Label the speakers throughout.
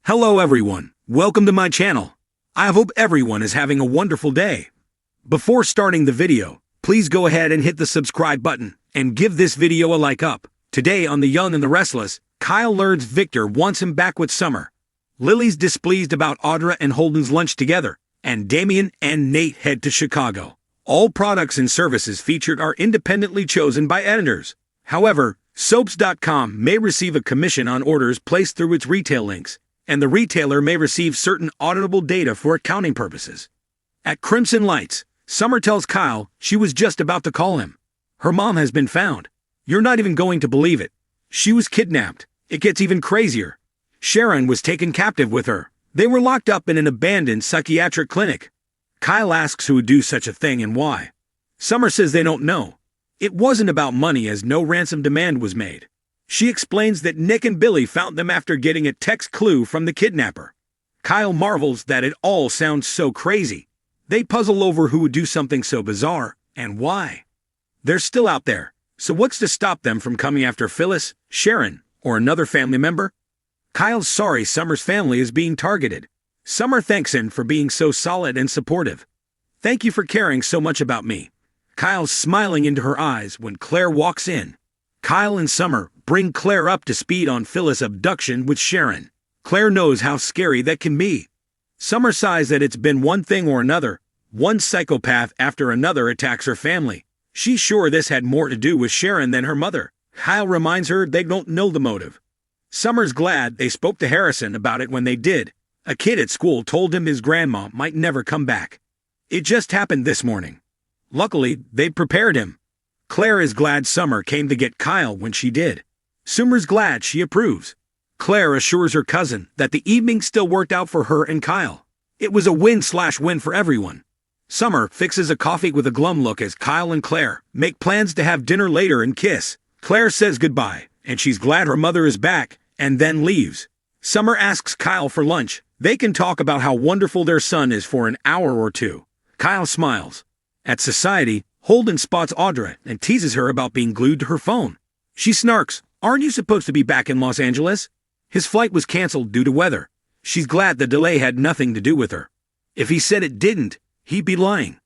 Speaker 1: Hello everyone, welcome to my channel. I hope everyone is having a wonderful day. Before starting the video, please go ahead and hit the subscribe button and give this video a like up. Today on The Young and the Restless, Kyle learns Victor wants him back with Summer. Lily's displeased about Audra and Holden's lunch together, and Damien and Nate head to Chicago. All products and services featured are independently chosen by editors. However, Soaps.com may receive a commission on orders placed through its retail links, and the retailer may receive certain auditable data for accounting purposes. At Crimson Lights, Summer tells Kyle she was just about to call him. Her mom has been found. You're not even going to believe it. She was kidnapped. It gets even crazier. Sharon was taken captive with her. They were locked up in an abandoned psychiatric clinic. Kyle asks who would do such a thing and why. Summer says they don't know. It wasn't about money as no ransom demand was made. She explains that Nick and Billy found them after getting a text clue from the kidnapper. Kyle marvels that it all sounds so crazy. They puzzle over who would do something so bizarre and why. They're still out there, so what's to stop them from coming after Phyllis, Sharon, or another family member? Kyle's sorry Summer's family is being targeted. Summer thanks him for being so solid and supportive. Thank you for caring so much about me. Kyle's smiling into her eyes when Claire walks in. Kyle and Summer bring Claire up to speed on Phyllis' abduction with Sharon. Claire knows how scary that can be. Summer sighs that it's been one thing or another. One psychopath after another attacks her family. She's sure this had more to do with Sharon than her mother. Kyle reminds her they don't know the motive. Summer's glad they spoke to Harrison about it when they did. A kid at school told him his grandma might never come back. It just happened this morning. Luckily, they prepared him. Claire is glad Summer came to get Kyle when she did. Summer's glad she approves. Claire assures her cousin that the evening still worked out for her and Kyle. It was a win-slash-win for everyone. Summer fixes a coffee with a glum look as Kyle and Claire make plans to have dinner later and kiss. Claire says goodbye, and she's glad her mother is back, and then leaves. Summer asks Kyle for lunch. They can talk about how wonderful their son is for an hour or two. Kyle smiles. At Society, Holden spots Audra and teases her about being glued to her phone. She snarks, "Aren't you supposed to be back in Los Angeles?" His flight was canceled due to weather. She's glad the delay had nothing to do with her. If he said it didn't, he'd be lying.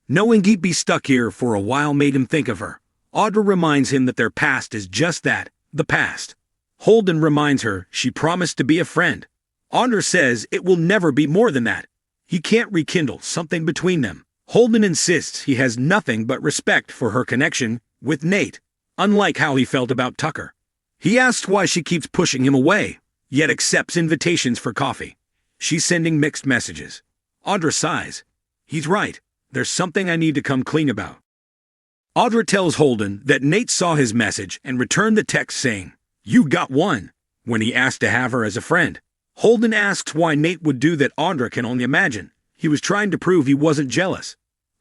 Speaker 1: Knowing he'd be stuck here for a while made him think of her. Audra reminds him that their past is just that, the past. Holden reminds her she promised to be a friend. Audra says it will never be more than that. He can't rekindle something between them. Holden insists he has nothing but respect for her connection with Nate, unlike how he felt about Tucker. He asks why she keeps pushing him away, yet accepts invitations for coffee. She's sending mixed messages. Audra sighs. He's right. There's something I need to come clean about. Audra tells Holden that Nate saw his message and returned the text saying, "You got one," when he asked to have her as a friend. Holden asks why Nate would do that. Audra can only imagine. He was trying to prove he wasn't jealous.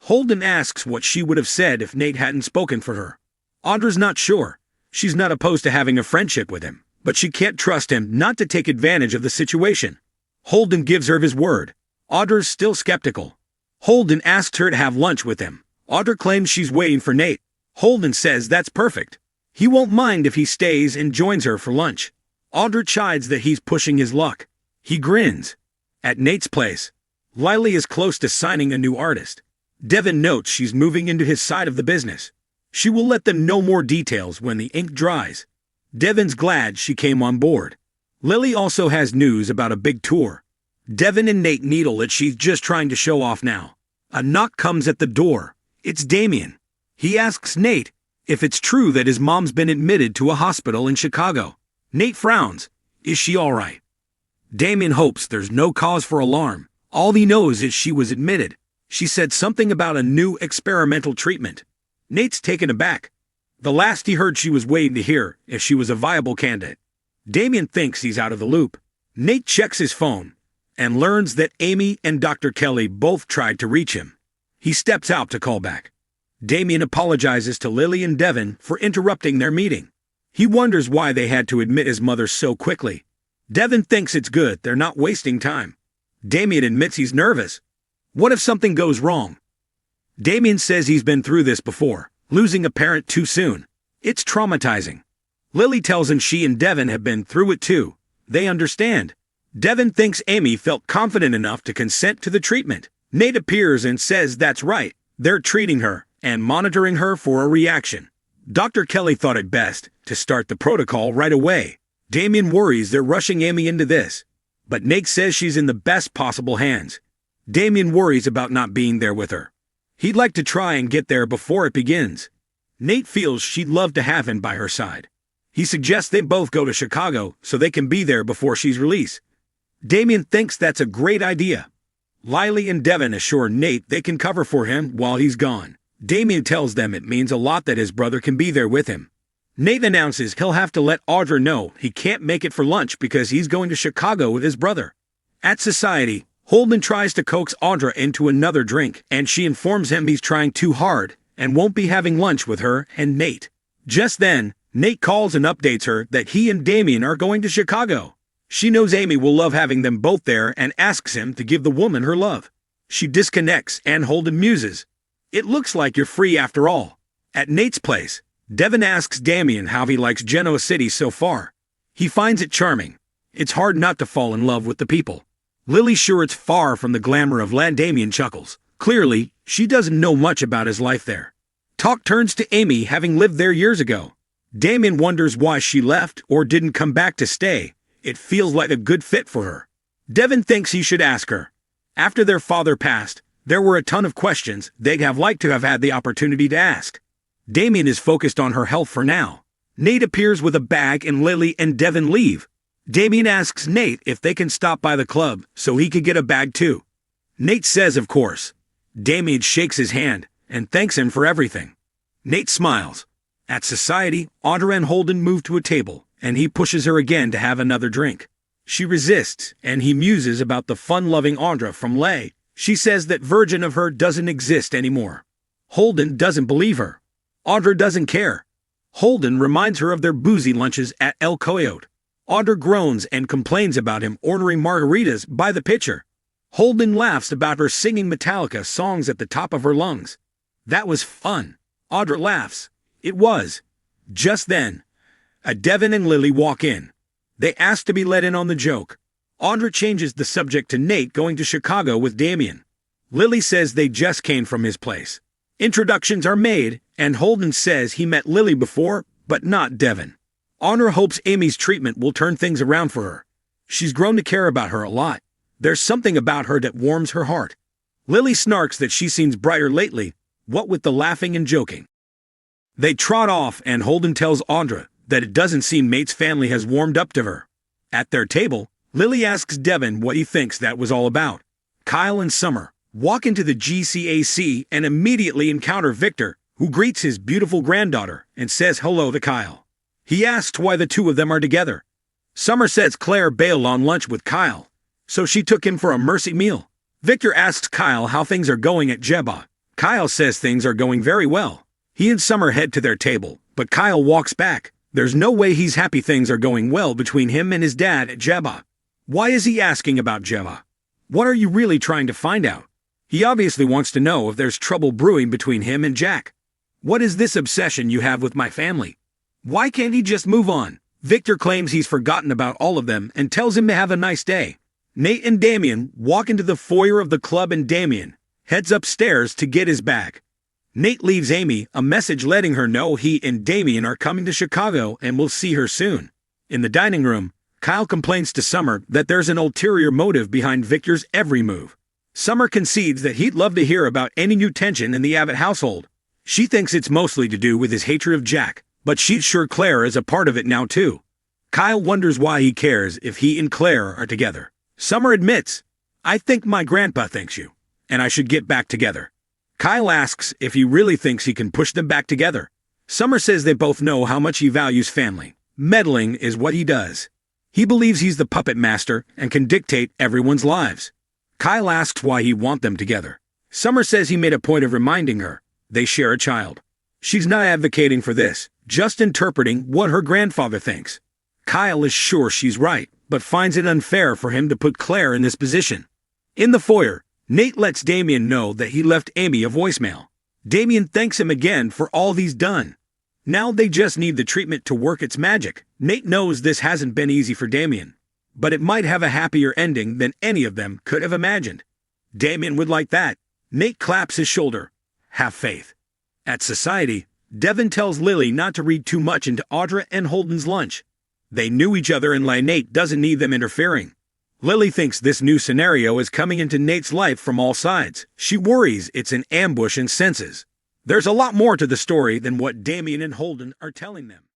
Speaker 1: Holden asks what she would have said if Nate hadn't spoken for her. Audra's not sure. She's not opposed to having a friendship with him, but she can't trust him not to take advantage of the situation. Holden gives her his word. Audra's still skeptical. Holden asks her to have lunch with him. Audra claims she's waiting for Nate. Holden says that's perfect. He won't mind if he stays and joins her for lunch. Audra chides that he's pushing his luck. He grins. At Nate's place, Lily is close to signing a new artist. Devin notes she's moving into his side of the business. She will let them know more details when the ink dries. Devin's glad she came on board. Lily also has news about a big tour. Devin and Nate needle that she's just trying to show off now. A knock comes at the door. It's Damien. He asks Nate if it's true that his mom's been admitted to a hospital in Chicago. Nate frowns. Is she all right? Damien hopes there's no cause for alarm. All he knows is she was admitted. She said something about a new experimental treatment. Nate's taken aback. The last he heard she was waiting to hear if she was a viable candidate. Damien thinks he's out of the loop. Nate checks his phone and learns that Amy and Dr. Kelly both tried to reach him. He steps out to call back. Damien apologizes to Lily and Devin for interrupting their meeting. He wonders why they had to admit his mother so quickly. Devin thinks it's good they're not wasting time. Damien admits he's nervous. What if something goes wrong? Damien says he's been through this before, losing a parent too soon. It's traumatizing. Lily tells him she and Devin have been through it too. They understand. Devin thinks Amy felt confident enough to consent to the treatment. Nate appears and says that's right, they're treating her and monitoring her for a reaction. Dr. Kelly thought it best to start the protocol right away. Damien worries they're rushing Amy into this, but Nate says she's in the best possible hands. Damien worries about not being there with her. He'd like to try and get there before it begins. Nate feels she'd love to have him by her side. He suggests they both go to Chicago so they can be there before she's released. Damien thinks that's a great idea. Lily and Devin assure Nate they can cover for him while he's gone. Damien tells them it means a lot that his brother can be there with him. Nate announces he'll have to let Audra know he can't make it for lunch because he's going to Chicago with his brother. At Society, Holden tries to coax Audra into another drink, and she informs him he's trying too hard and won't be having lunch with her and Nate. Just then, Nate calls and updates her that he and Damien are going to Chicago. She knows Amy will love having them both there and asks him to give the woman her love. She disconnects and Holden muses. It looks like you're free after all. At Nate's place, Devin asks Damien how he likes Genoa City so far. He finds it charming. It's hard not to fall in love with the people. Lily's sure it's far from the glamour of land. Damien chuckles. Clearly, she doesn't know much about his life there. Talk turns to Amy having lived there years ago. Damien wonders why she left or didn't come back to stay. It feels like a good fit for her. Devin thinks he should ask her. After their father passed, there were a ton of questions they'd have liked to have had the opportunity to ask. Damien is focused on her health for now. Nate appears with a bag and Lily and Devin leave. Damien asks Nate if they can stop by the club so he could get a bag too. Nate says of course. Damien shakes his hand and thanks him for everything. Nate smiles. At Society, Audra and Holden move to a table, and he pushes her again to have another drink. She resists, and he muses about the fun-loving Audra from Lay. She says that version of her doesn't exist anymore. Holden doesn't believe her. Audra doesn't care. Holden reminds her of their boozy lunches at El Coyote. Audra groans and complains about him ordering margaritas by the pitcher. Holden laughs about her singing Metallica songs at the top of her lungs. That was fun. Audra laughs. It was. Just then, Devin and Lily walk in. They ask to be let in on the joke. Audra changes the subject to Nate going to Chicago with Damien. Lily says they just came from his place. Introductions are made, and Holden says he met Lily before, but not Devin. Audra hopes Amy's treatment will turn things around for her. She's grown to care about her a lot. There's something about her that warms her heart. Lily snarks that she seems brighter lately, what with the laughing and joking. They trot off and Holden tells Audra that it doesn't seem Mate's family has warmed up to her. At their table, Lily asks Devin what he thinks that was all about. Kyle and Summer walk into the GCAC and immediately encounter Victor, who greets his beautiful granddaughter and says hello to Kyle. He asks why the two of them are together. Summer says Claire bailed on lunch with Kyle, so she took him for a mercy meal. Victor asks Kyle how things are going at Jeba. Kyle says things are going very well. He and Summer head to their table, but Kyle walks back. There's no way he's happy things are going well between him and his dad at Jeba. Why is he asking about Jeba? What are you really trying to find out? He obviously wants to know if there's trouble brewing between him and Jack. What is this obsession you have with my family? Why can't he just move on? Victor claims he's forgotten about all of them and tells him to have a nice day. Nate and Damien walk into the foyer of the club and Damien heads upstairs to get his bag. Nate leaves Amy a message letting her know he and Damien are coming to Chicago and will see her soon. In the dining room, Kyle complains to Summer that there's an ulterior motive behind Victor's every move. Summer concedes that he'd love to hear about any new tension in the Abbott household. She thinks it's mostly to do with his hatred of Jack, but she's sure Claire is a part of it now too. Kyle wonders why he cares if he and Claire are together. Summer admits, I think my grandpa thinks you, and I should get back together. Kyle asks if he really thinks he can push them back together. Summer says they both know how much he values family. Meddling is what he does. He believes he's the puppet master and can dictate everyone's lives. Kyle asks why he wants them together. Summer says he made a point of reminding her they share a child. She's not advocating for this, just interpreting what her grandfather thinks. Kyle is sure she's right, but finds it unfair for him to put Claire in this position. In the foyer, Nate lets Damien know that he left Amy a voicemail. Damien thanks him again for all he's done. Now they just need the treatment to work its magic. Nate knows this hasn't been easy for Damien. but it might have a happier ending than any of them could have imagined. Damien would like that. Nate claps his shoulder. Have faith. At Society, Devin tells Lily not to read too much into Audra and Holden's lunch. They knew each other and Nate doesn't need them interfering. Lily thinks this new scenario is coming into Nate's life from all sides. She worries it's an ambush and senses there's a lot more to the story than what Damien and Holden are telling them.